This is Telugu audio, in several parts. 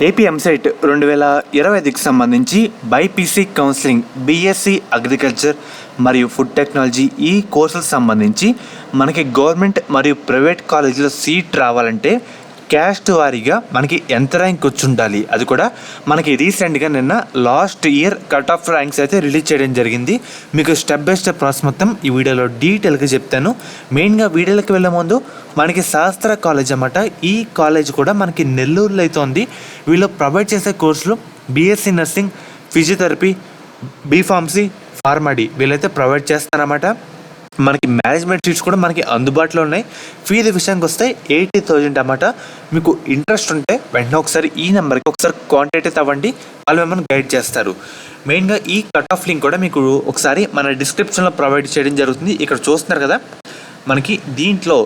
ఏపీ ఎంసెట్ 2025కి సంబంధించి బైపీసీ కౌన్సిలింగ్ బీఎస్సీ అగ్రికల్చర్ మరియు ఫుడ్ టెక్నాలజీ ఈ కోర్సులకు సంబంధించి మనకి గవర్నమెంట్ మరియు ప్రైవేట్ కాలేజీలో సీట్ రావాలంటే క్యాస్ట్ వారీగా మనకి ఎంత ర్యాంక్ వచ్చి ఉండాలి, అది కూడా మనకి రీసెంట్గా నిన్న last year cut off ranks అయితే రిలీజ్ చేయడం జరిగింది. మీకు స్టెప్ బై స్టెప్ ప్రాసెస్ మొత్తం ఈ వీడియోలో డీటెయిల్గా చెప్తాను. మెయిన్గా వీడియోలోకి వెళ్ళే ముందు మనకి శాస్త్ర కాలేజ్ అన్నమాట. ఈ కాలేజ్ కూడా మనకి నెల్లూరులో అయితే ఉంది. వీళ్ళు ప్రొవైడ్ చేసే కోర్సులు BSc nursing, physiotherapy, B Pharmacy, PharmD వీళ్ళైతే ప్రొవైడ్ చేస్తారన్నమాట. మనకి మేనేజ్మెంట్ సీట్స్ కూడా మనకి అందుబాటులో ఉన్నాయి. ఫీజు విషయానికి వస్తే 80,000 అన్నమాట. మీకు ఇంట్రెస్ట్ ఉంటే వెంటనే ఒకసారి ఈ నెంబర్కి ఒకసారి కాంటాక్ట్ అయితే అవ్వండి, వాళ్ళు మిమ్మల్ని గైడ్ చేస్తారు. మెయిన్గా ఈ కట్ ఆఫ్ లింక్ కూడా మీకు ఒకసారి మన డిస్క్రిప్షన్లో ప్రొవైడ్ చేయడం జరుగుతుంది. ఇక్కడ చూస్తున్నారు కదా, మనకి దీంట్లో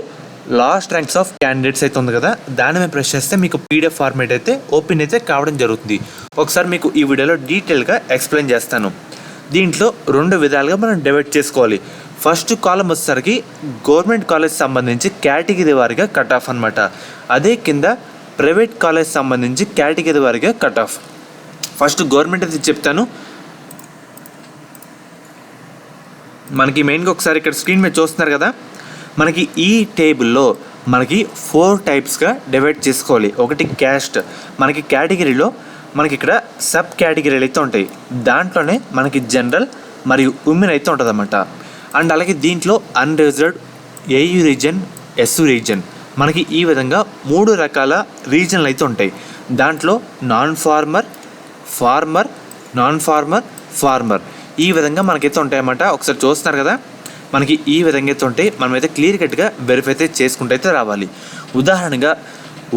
లాస్ట్ ర్యాంక్స్ ఆఫ్ క్యాండిడేట్స్ అయితే ఉంది కదా, దాని మీద ప్రెస్ చేస్తే మీకు పీడిఎఫ్ ఫార్మేట్ అయితే ఓపెన్ అయితే కావడం జరుగుతుంది. ఒకసారి మీకు ఈ వీడియోలో డీటెయిల్గా ఎక్స్ప్లెయిన్ చేస్తాను. దీంట్లో 2 విధాలుగా మనం డివైడ్ చేసుకోవాలి. ఫస్ట్ కాలం వచ్చేసరికి గవర్నమెంట్ కాలేజ్ సంబంధించి కేటగిరీ వారీగా కట్ ఆఫ్ అనమాట. అదే కింద ప్రైవేట్ కాలేజ్ సంబంధించి కేటగిరీ వారీగా కట్ ఆఫ్. ఫస్ట్ గవర్నమెంట్ అయితే చెప్తాను. మనకి మెయిన్గా ఒకసారి ఇక్కడ స్క్రీన్ మీద చూస్తున్నారు కదా, మనకి ఈ టేబుల్లో మనకి 4 టైప్స్గా డివైడ్ చేసుకోవాలి. ఒకటి క్యాస్ట్, మనకి కేటగిరీలో మనకి ఇక్కడ సబ్ కేటగిరీలు అయితే ఉంటాయి. దాంట్లోనే మనకి జనరల్ మరియు ఉమెన్ అయితే ఉంటుంది అన్నమాట. అండ్ అలాగే దీంట్లో unreserved, AU region, SU region, మనకి ఈ విధంగా 3 రకాల రీజన్లు అయితే ఉంటాయి. దాంట్లో non farmer, farmer, non farmer, farmer ఈ విధంగా మనకైతే ఉంటాయన్నమాట. ఒకసారి చూస్తున్నారు కదా, మనకి ఈ విధంగా అయితే ఉంటాయి. మనమైతే క్లియర్ కట్గా వెరిఫై అయితే చేసుకుంటూ అయితే రావాలి. ఉదాహరణగా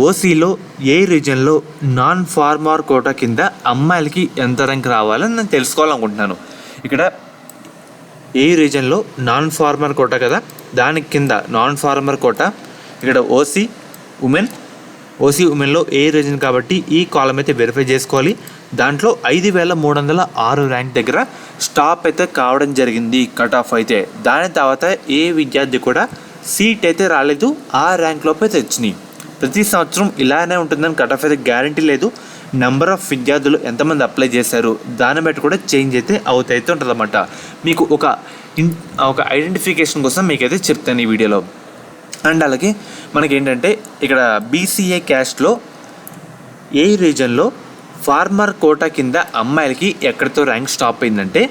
ఓసీలో ఏ రీజన్లో నాన్ ఫార్మర్ కోటా కింద అమ్మాయిలకి ఎంత ర్యాంక్ రావాలని నేను తెలుసుకోవాలనుకుంటున్నాను. ఇక్కడ ఏ రీజన్లో నాన్ ఫార్మర్ కోటా కదా, దానికి కింద నాన్ ఫార్మర్ కోటా, ఇక్కడ ఓసీ ఉమెన్లో ఏ రీజన్ కాబట్టి ఈ కాలం అయితే వెరిఫై చేసుకోవాలి. దాంట్లో 5,306 ర్యాంక్ దగ్గర స్టాప్ అయితే కావడం జరిగింది కట్ ఆఫ్ అయితే. దాని తర్వాత ఏ విద్యార్థి కూడా సీట్ అయితే రాలేదు, ఆ ర్యాంక్ లోపు అయితే వచ్చినాయి. ప్రతి సంవత్సరం ఇలానే ఉంటుందని కట్ ఆఫ్ అయితే గ్యారంటీ లేదు. నెంబర్ ఆఫ్ విద్యార్థులు ఎంతమంది అప్లై చేశారు దాన్ని బట్టి కూడా చేంజ్ అయితే అవుతాయితే ఉంటుంది అన్నమాట. మీకు ఒక ఐడెంటిఫికేషన్ కోసం మీకైతే చెప్తాను ఈ వీడియోలో. అండ్ అలాగే మనకి ఏంటంటే ఇక్కడ బీసీఏ క్యాస్ట్లో ఏ రీజన్లో ఫార్మర్ కోటా కింద అమ్మాయిలకి ఎక్కడితో ర్యాంక్ స్టాప్ అయిందంటే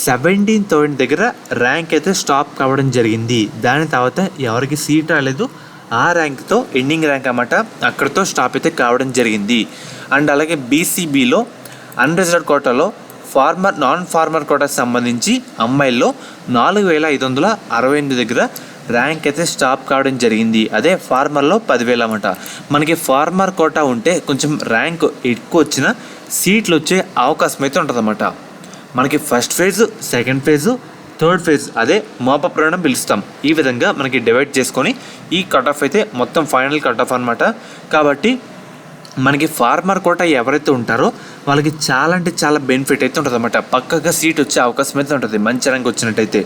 17,000 దగ్గర ర్యాంక్ అయితే స్టాప్ కావడం జరిగింది. దాని తర్వాత ఎవరికి సీట్ రాలేదు, ఆ ర్యాంక్తో ఎండింగ్ ర్యాంక్ అన్నమాట, అక్కడితో స్టాప్ అయితే కావడం జరిగింది. అండ్ అలాగే బీసీబీలో అన్రిజర్వ్డ్ కోటాలో నాన్ ఫార్మర్ కోటాకి సంబంధించి అమ్మాయిల్లో 4,568 దగ్గర ర్యాంక్ అయితే స్టాప్ కావడం జరిగింది. అదే ఫార్మర్లో 10,000 అన్నమాట. మనకి ఫార్మర్ కోటా ఉంటే కొంచెం ర్యాంక్ ఎక్కువ వచ్చిన సీట్లు వచ్చే అవకాశం అయితే ఉంటుందన్నమాట. మనకి first phase, second phase, third phase అదే మోపప్ రౌండ్ పిలుస్తాం. ఈ విధంగా మనకి డివైడ్ చేసుకొని ఈ కట్ ఆఫ్ అయితే మొత్తం ఫైనల్ కట్ ఆఫ్ అనమాట. కాబట్టి మనకి ఫార్మర్ కోటా ఎవరైతే ఉంటారో వాళ్ళకి చాలా అంటే చాలా బెనిఫిట్ అయితే ఉంటుంది అన్నమాట. పక్కగా సీట్ వచ్చే అవకాశం అయితే ఉంటుంది మంచి ర్యాంక్ వచ్చినట్టయితే.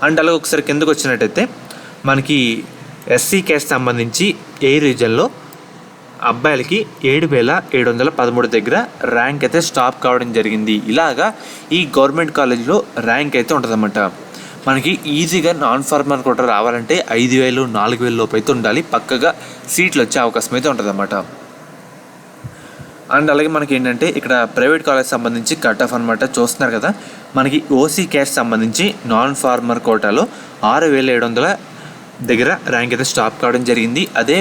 అండ్ అలాగే ఒకసారి కిందకు వచ్చినట్టయితే మనకి ఎస్సీ క్యాస్ట్ సంబంధించి ఏ రీజన్లో అబ్బాయిలకి 7,713 దగ్గర ర్యాంక్ అయితే స్టాప్ కావడం జరిగింది. ఇలాగా ఈ గవర్నమెంట్ కాలేజ్లో ర్యాంక్ అయితే ఉంటుందన్నమాట. మనకి ఈజీగా నాన్ ఫార్మర్ కోటా రావాలంటే 5,000, 4,000 లోపు అయితే ఉండాలి. పక్కగా సీట్లు వచ్చే అవకాశం అయితే ఉంటుందన్నమాట. అండ్ అలాగే మనకి ఏంటంటే ఇక్కడ ప్రైవేట్ కాలేజ్ సంబంధించి కట్ ఆఫ్ అనమాట. చూస్తున్నారు కదా, మనకి ఓసీ క్యాస్ట్ సంబంధించి నాన్ ఫార్మర్ కోటాలో 6,700 దగ్గర ర్యాంక్ అయితే స్టాప్ కావడం జరిగింది. అదే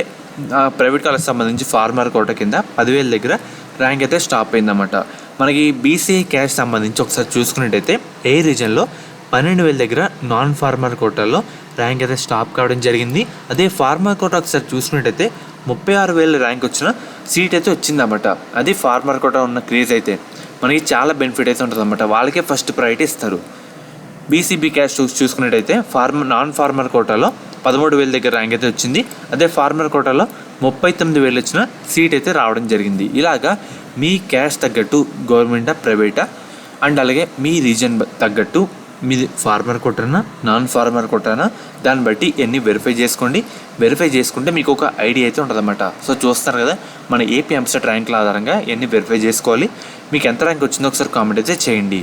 ప్రైవేట్ కాలేజ్ సంబంధించి ఫార్మర్ కోటా కింద 10,000 దగ్గర ర్యాంక్ అయితే స్టాప్ అయిందన్నమాట. మనకి బీసీఐ క్యాస్ట్ సంబంధించి ఒకసారి చూసుకున్నట్టయితే ఏ రీజన్లో 12,000 దగ్గర నాన్ ఫార్మర్ కోటాలో ర్యాంక్ అయితే స్టాప్ కావడం జరిగింది. అదే ఫార్మర్ కోటా ఒకసారి చూసుకున్నట్టయితే 36,000 ర్యాంక్ వచ్చిన సీట్ అయితే వచ్చిందన్నమాట. అది ఫార్మర్ కోటా ఉన్న క్రేజ్ అయితే మనకి చాలా బెనిఫిట్ అయితే ఉంటుంది అన్నమాట. వాళ్ళకే ఫస్ట్ ప్రయారిటీ ఇస్తారు. బీసీబీ క్యాస్ట్ చూసుకున్నట్టయితే నాన్ ఫార్మర్ కోటాలో 13,000 దగ్గర ర్యాంక్ అయితే వచ్చింది. అదే ఫార్మర్ కోటాలో 39,000 వచ్చిన సీట్ అయితే రావడం జరిగింది. ఇలాగా మీ క్యాస్ట్ తగ్గట్టు గవర్నమెంటా, ప్రైవేటా, అండ్ అలాగే మీ రీజన్ తగ్గట్టు మీది ఫార్మర్ కొట్టానా నాన్ ఫార్మర్ కొట్టానా దాన్ని బట్టి ఎన్ని వెరిఫై చేసుకోండి. వెరిఫై చేసుకుంటే మీకు ఒక ఐడియా అయితే ఉంటుందన్నమాట. సో చూస్తారు కదా మన ఏపీ ఎంసెట్ ర్యాంకుల ఆధారంగా ఎన్ని వెరిఫై చేసుకోవాలి. మీకు ఎంత ర్యాంక్ వచ్చిందో ఒకసారి కామెంట్ అయితే చేయండి.